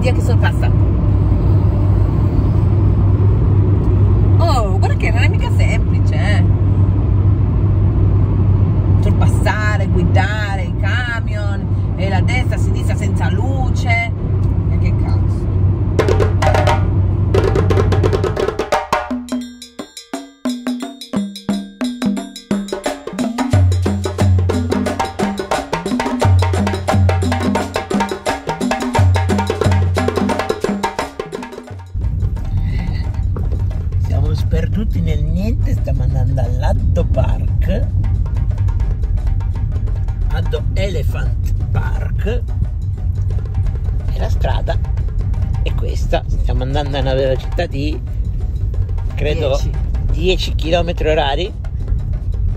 invidia che sorpassa. Oh, guarda che non è mica semplice, sorpassare, guidare i camion e la destra, a sinistra senza luce. E che cazzo. Sperduti nel niente, stiamo andando all'Addo Park, Addo Elephant Park, e la strada è questa. Stiamo andando a una velocità di credo 10 km/h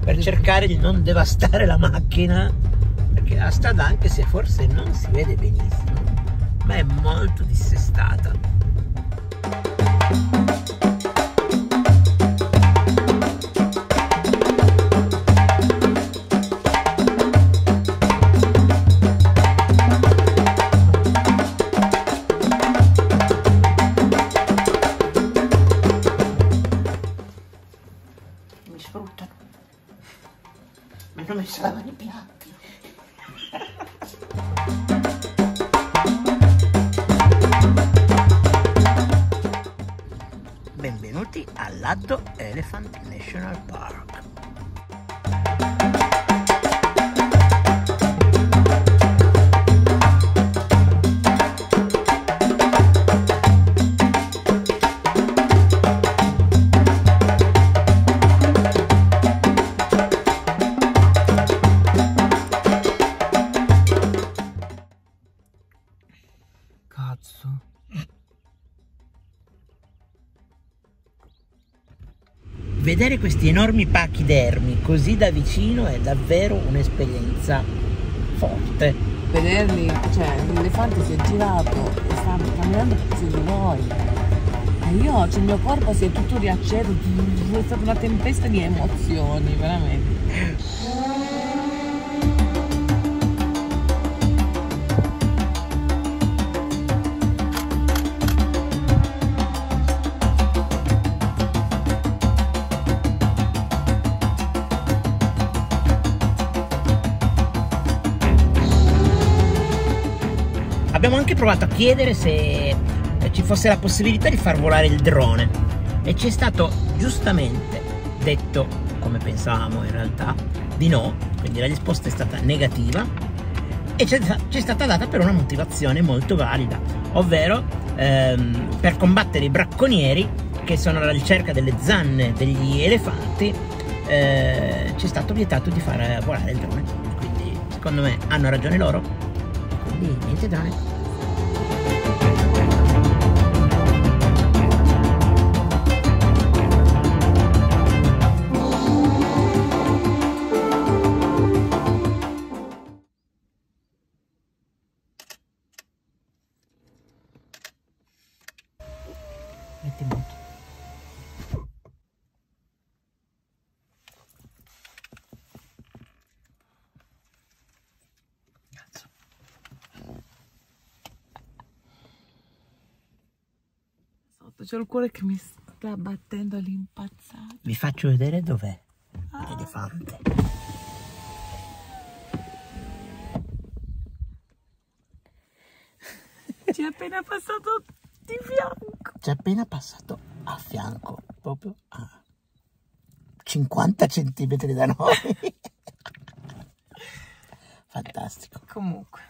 per cercare di non devastare la macchina, perché la strada, anche se forse non si vede benissimo, ma è molto dissestata. Mi hanno messo lavare i piatti. Benvenuti all'Addo Elephant National Park. Cazzo. Vedere questi enormi pachidermi così da vicino è davvero un'esperienza forte. Vederli, cioè l'elefante si è girato e sta camminando su di noi. E io, cioè il mio corpo si è tutto riacceso, è stata una tempesta di emozioni, veramente. Abbiamo anche provato a chiedere se ci fosse la possibilità di far volare il drone e ci è stato giustamente detto, come pensavamo in realtà, di no, quindi la risposta è stata negativa e ci è stata data per una motivazione molto valida, ovvero per combattere i bracconieri che sono alla ricerca delle zanne degli elefanti. Ci è stato vietato di far volare il drone, quindi secondo me hanno ragione loro, quindi niente drone. Metti molto. Cazzo. C'è il cuore che mi sta battendo all'impazzata. Vi faccio vedere dov'è l'elefante. Ci è appena passato di fianco. Ci è appena passato a fianco, proprio a 50 centimetri da noi. Fantastico. Comunque.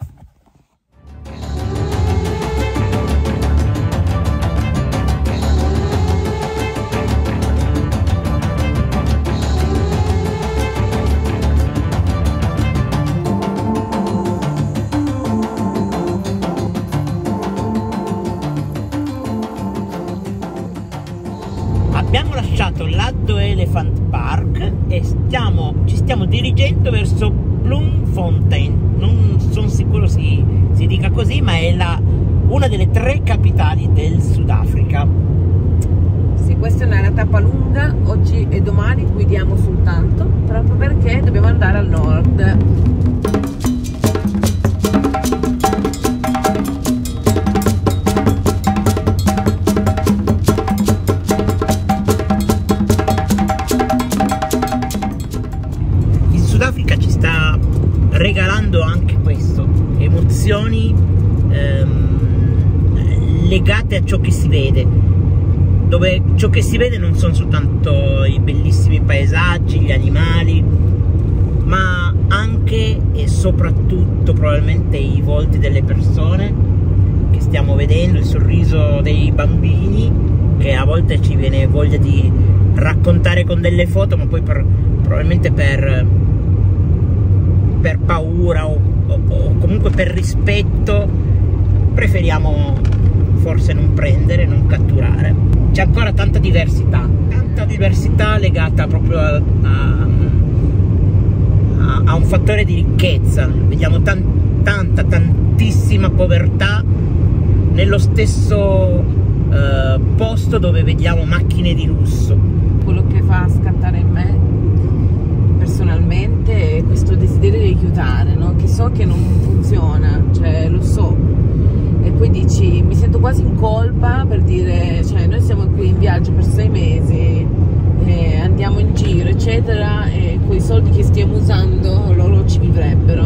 Abbiamo lasciato l'Addo Elephant Park e ci stiamo dirigendo verso Bloemfontein. Non sono sicuro si dica così, ma è una delle 3 capitali del Sudafrica. Sì, questa è una tappa lunga, oggi e domani guidiamo soltanto, proprio perché dobbiamo andare al nord. emozioni legate a ciò che si vede, dove ciò che si vede non sono soltanto i bellissimi paesaggi, gli animali, ma anche e soprattutto probabilmente i volti delle persone che stiamo vedendo, il sorriso dei bambini, che a volte ci viene voglia di raccontare con delle foto, ma poi probabilmente per paura o comunque per rispetto preferiamo forse non prendere, non catturare. C'è ancora tanta diversità legata proprio a un fattore di ricchezza. Vediamo tantissima povertà nello stesso posto dove vediamo macchine di lusso. Quello che fa scattare in me personalmente è questo desiderio di aiutare, no? Che so che non funziona, cioè lo so, e poi dici, mi sento quasi in colpa per dire, cioè noi siamo qui in viaggio per 6 mesi, andiamo in giro eccetera, e con i soldi che stiamo usando loro ci vivrebbero,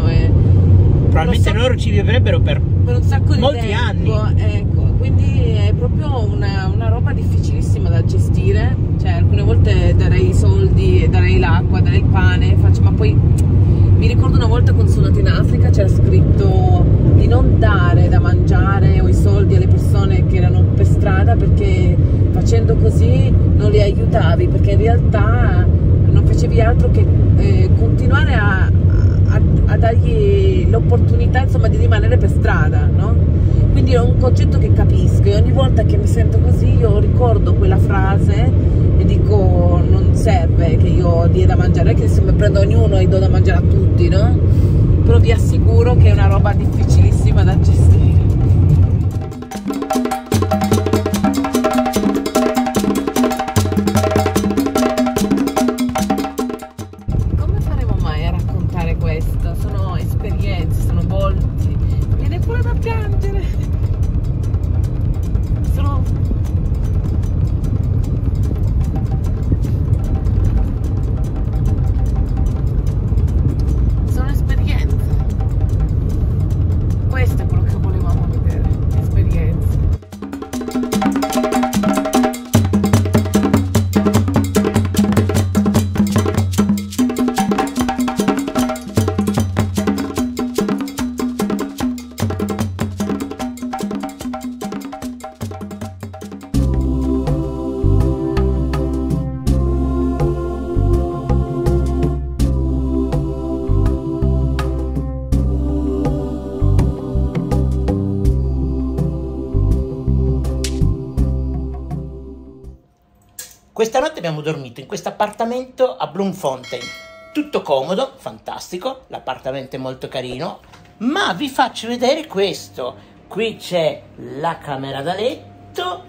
probabilmente loro ci vivrebbero per un sacco di molti tempo, anni. ecco, quindi è proprio una roba difficilissima da gestire. Cioè alcune volte darei i soldi, darei l'acqua, darei il pane, ma poi mi ricordo una volta quando sono andata in Africa c'era scritto di non dare da mangiare o i soldi alle persone che erano per strada, perché facendo così non li aiutavi, perché in realtà non facevi altro che continuare a dargli l'opportunità, insomma, di rimanere per strada, no? Quindi è un concetto che capisco, e ogni volta che mi sento così io ricordo quella frase e dico, non serve che io dia da mangiare, che se mi prendo ognuno e do da mangiare a tutti, no? Però vi assicuro che è una roba difficilissima da gestire. Come faremo mai a raccontare questo? Sono esperienze, sono volti, mi viene pure da piangere. Sono esperienze. Questo è quello che volevamo vedere, esperienze. Questa notte abbiamo dormito in questo appartamento a Bloemfontein, tutto comodo, fantastico, l'appartamento è molto carino, ma vi faccio vedere questo. Qui c'è la camera da letto,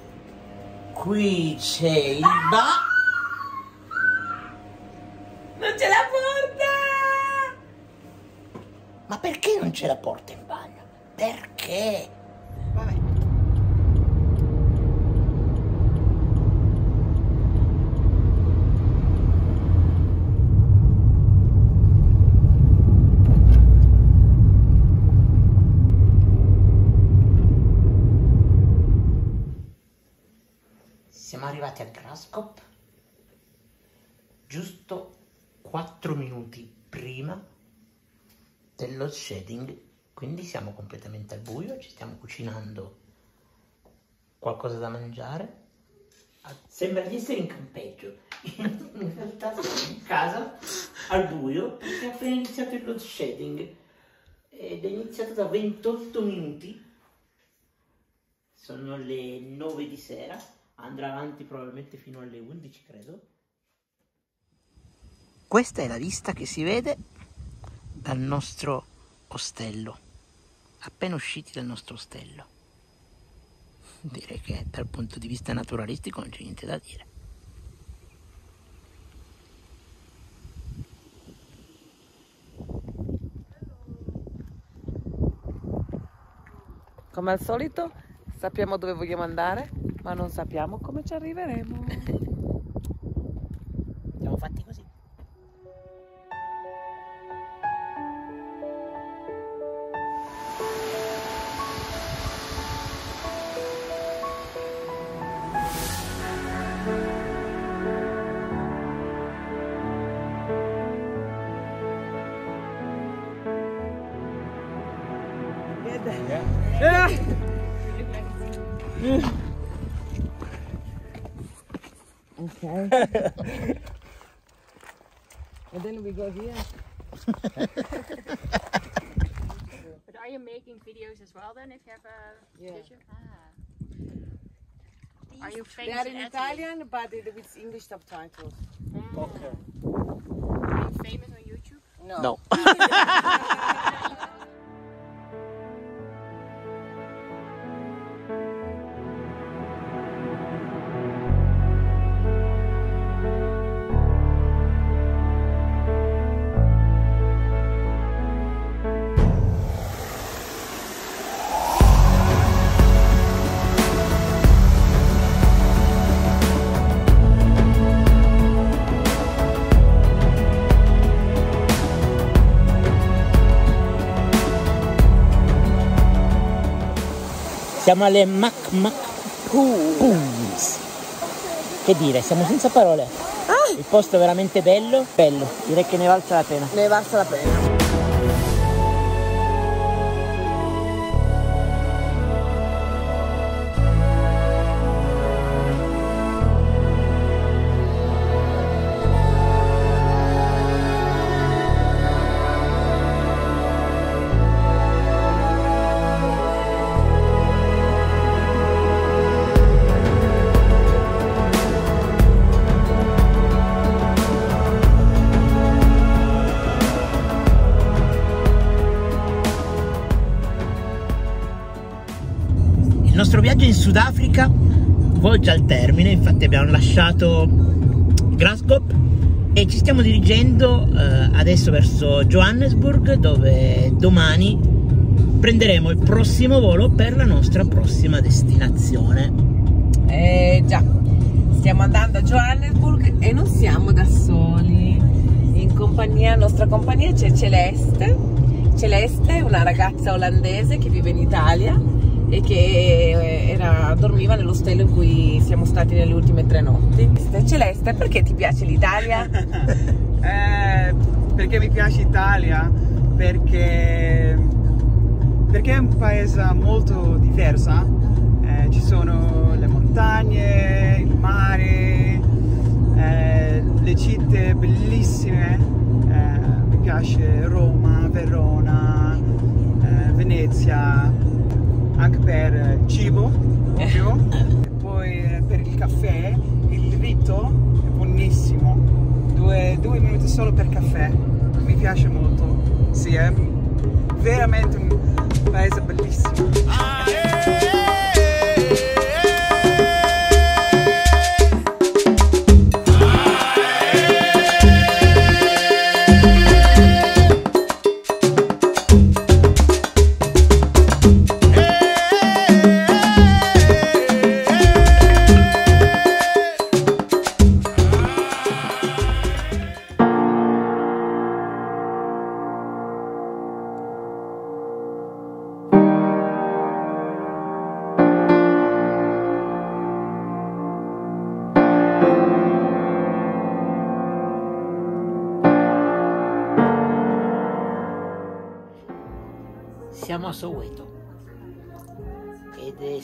qui c'è il non c'è la porta! Ma perché non c'è la porta in bagno? Perché? Vabbè. Siamo arrivati a Graskop giusto 4 minuti prima del load shedding, quindi siamo completamente al buio, ci stiamo cucinando qualcosa da mangiare. Sembra di essere in campeggio, in realtà siamo in casa al buio perché è appena iniziato il load shedding ed è iniziato da 28 minuti, sono le 9 di sera. Andrà avanti probabilmente fino alle 11, credo. Questa è la vista che si vede dal nostro ostello. Appena usciti dal nostro ostello. Direi che dal punto di vista naturalistico non c'è niente da dire. Come al solito sappiamo dove vogliamo andare, ma non sappiamo come ci arriveremo. Siamo fatti così. Okay. And then we go here. But are you making videos as well then if you have a YouTube? Are you They famous are in Italy? Italian, but with English subtitles. Okay. Are you famous on YouTube? No. Siamo alle Mac Pools. Che dire, siamo senza parole. Il posto è veramente bello, direi che ne valsa la pena. Ne valsa la pena. Il nostro viaggio in Sudafrica volge al termine, infatti abbiamo lasciato Glasgow e ci stiamo dirigendo adesso verso Johannesburg, dove domani prenderemo il prossimo volo per la nostra prossima destinazione. Già, stiamo andando a Johannesburg e non siamo da soli. In nostra compagnia c'è Celeste, una ragazza olandese che vive in Italia e che dormiva nell'ostello in cui siamo stati nelle ultime 3 notti. Celeste, perché ti piace l'Italia? Perché mi piace l'Italia? Perché è un paese molto diverso. Ci sono le montagne, il mare, le città bellissime. Mi piace Roma, Verona, Venezia, anche per il cibo, ovvio. E poi per il caffè, il ritto è buonissimo. 2 minuti solo per caffè, mi piace molto. Sì, è veramente un paese bellissimo. Siamo a Soweto ed è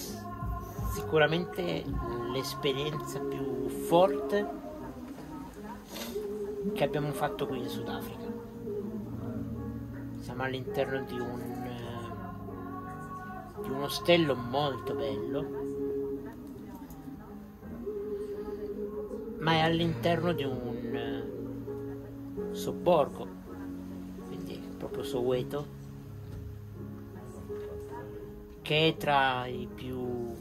sicuramente l'esperienza più forte che abbiamo fatto qui in Sudafrica. Siamo all'interno di un ostello molto bello, ma è all'interno di un sobborgo, quindi proprio Soweto, che è tra i più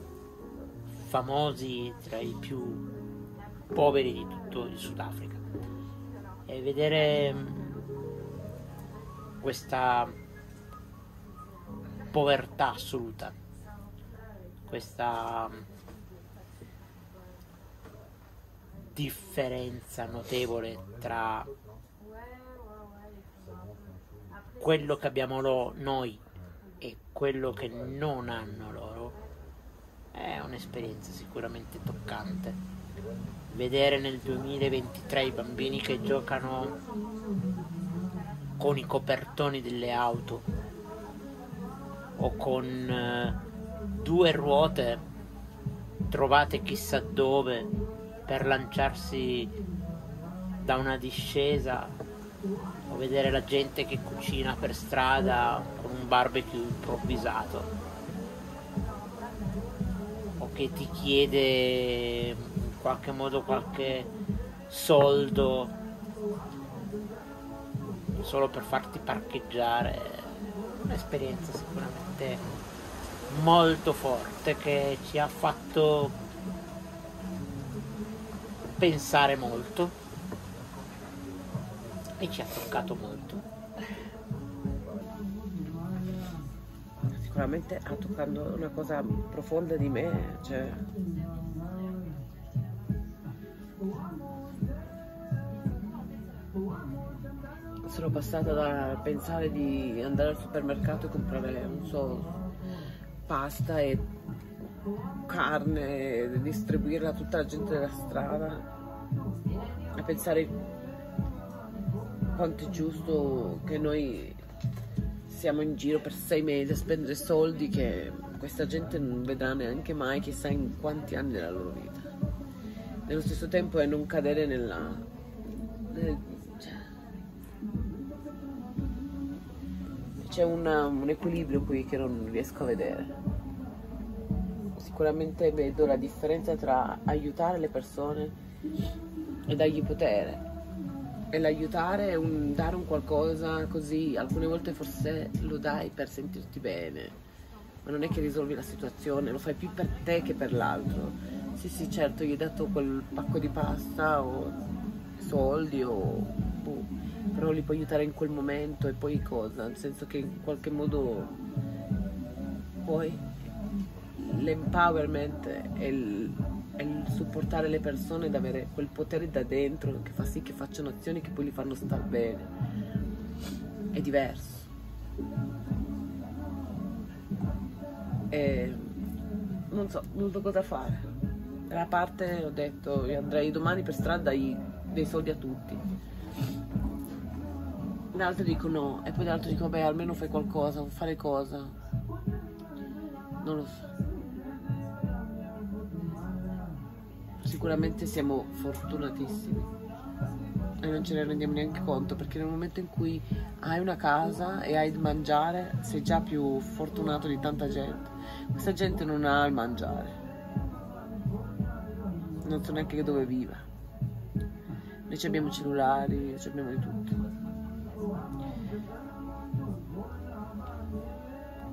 famosi, tra i più poveri di tutto il Sudafrica. E vedere questa povertà assoluta, questa differenza notevole tra quello che abbiamo noi e quello che non hanno loro, è un'esperienza sicuramente toccante. Vedere nel 2023 i bambini che giocano con i copertoni delle auto, o con 2 ruote trovate chissà dove per lanciarsi da una discesa, o vedere la gente che cucina per strada con un barbecue improvvisato, o che ti chiede in qualche modo qualche soldo solo per farti parcheggiare. Un'esperienza sicuramente molto forte che ci ha fatto pensare molto e ci ha toccato molto. Sicuramente ha toccato una cosa profonda di me, cioè sono passata da pensare di andare al supermercato e comprare, non so, pasta e carne e distribuirla a tutta la gente della strada, a pensare quanto è giusto che noi siamo in giro per 6 mesi a spendere soldi che questa gente non vedrà neanche mai, chissà in quanti anni della loro vita. Nello stesso tempo è non cadere c'è un equilibrio qui che non riesco a vedere. Sicuramente vedo la differenza tra aiutare le persone e dargli potere. E l'aiutare è dare un qualcosa così, alcune volte forse lo dai per sentirti bene, ma non è che risolvi la situazione, lo fai più per te che per l'altro. Sì, certo, gli hai dato quel pacco di pasta o soldi però li puoi aiutare in quel momento e poi cosa? Nel senso che in qualche modo poi l'empowerment e il supportare le persone ad avere quel potere da dentro che fa sì che facciano azioni che poi li fanno star bene è diverso. E non so cosa fare. Da una parte ho detto io andrei domani per strada dei soldi a tutti, l'altro dico no, e poi l'altro dico beh almeno fai qualcosa, fare cosa, non lo so. Sicuramente siamo fortunatissimi e non ce ne rendiamo neanche conto, perché nel momento in cui hai una casa e hai da mangiare sei già più fortunato di tanta gente. Questa gente non ha il mangiare, non so neanche dove viva. Noi abbiamo cellulari, abbiamo di tutto.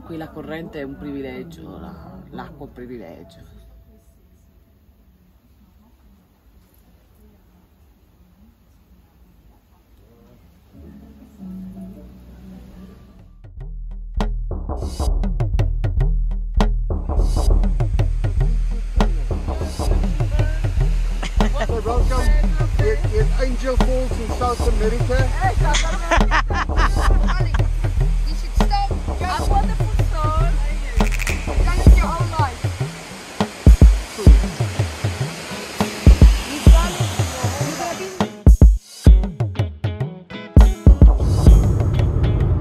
Qui la corrente è un privilegio, l'acqua è un privilegio. Welcome. It's Angel Falls in South America. You should stop. I want the food store. You've done it your whole life.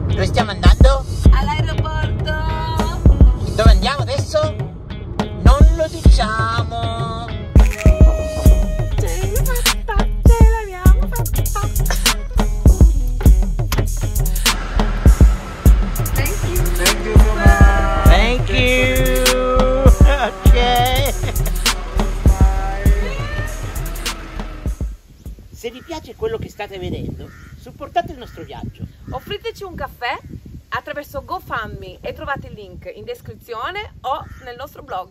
Dove stiamo andando? All'aeroporto! Dove andiamo adesso? Non lo diciamo! Thank you! Ok! Se vi piace quello che state vedendo, supportate il nostro viaggio. Offriteci un caffè attraverso GoFundMe e trovate il link in descrizione o nel nostro blog.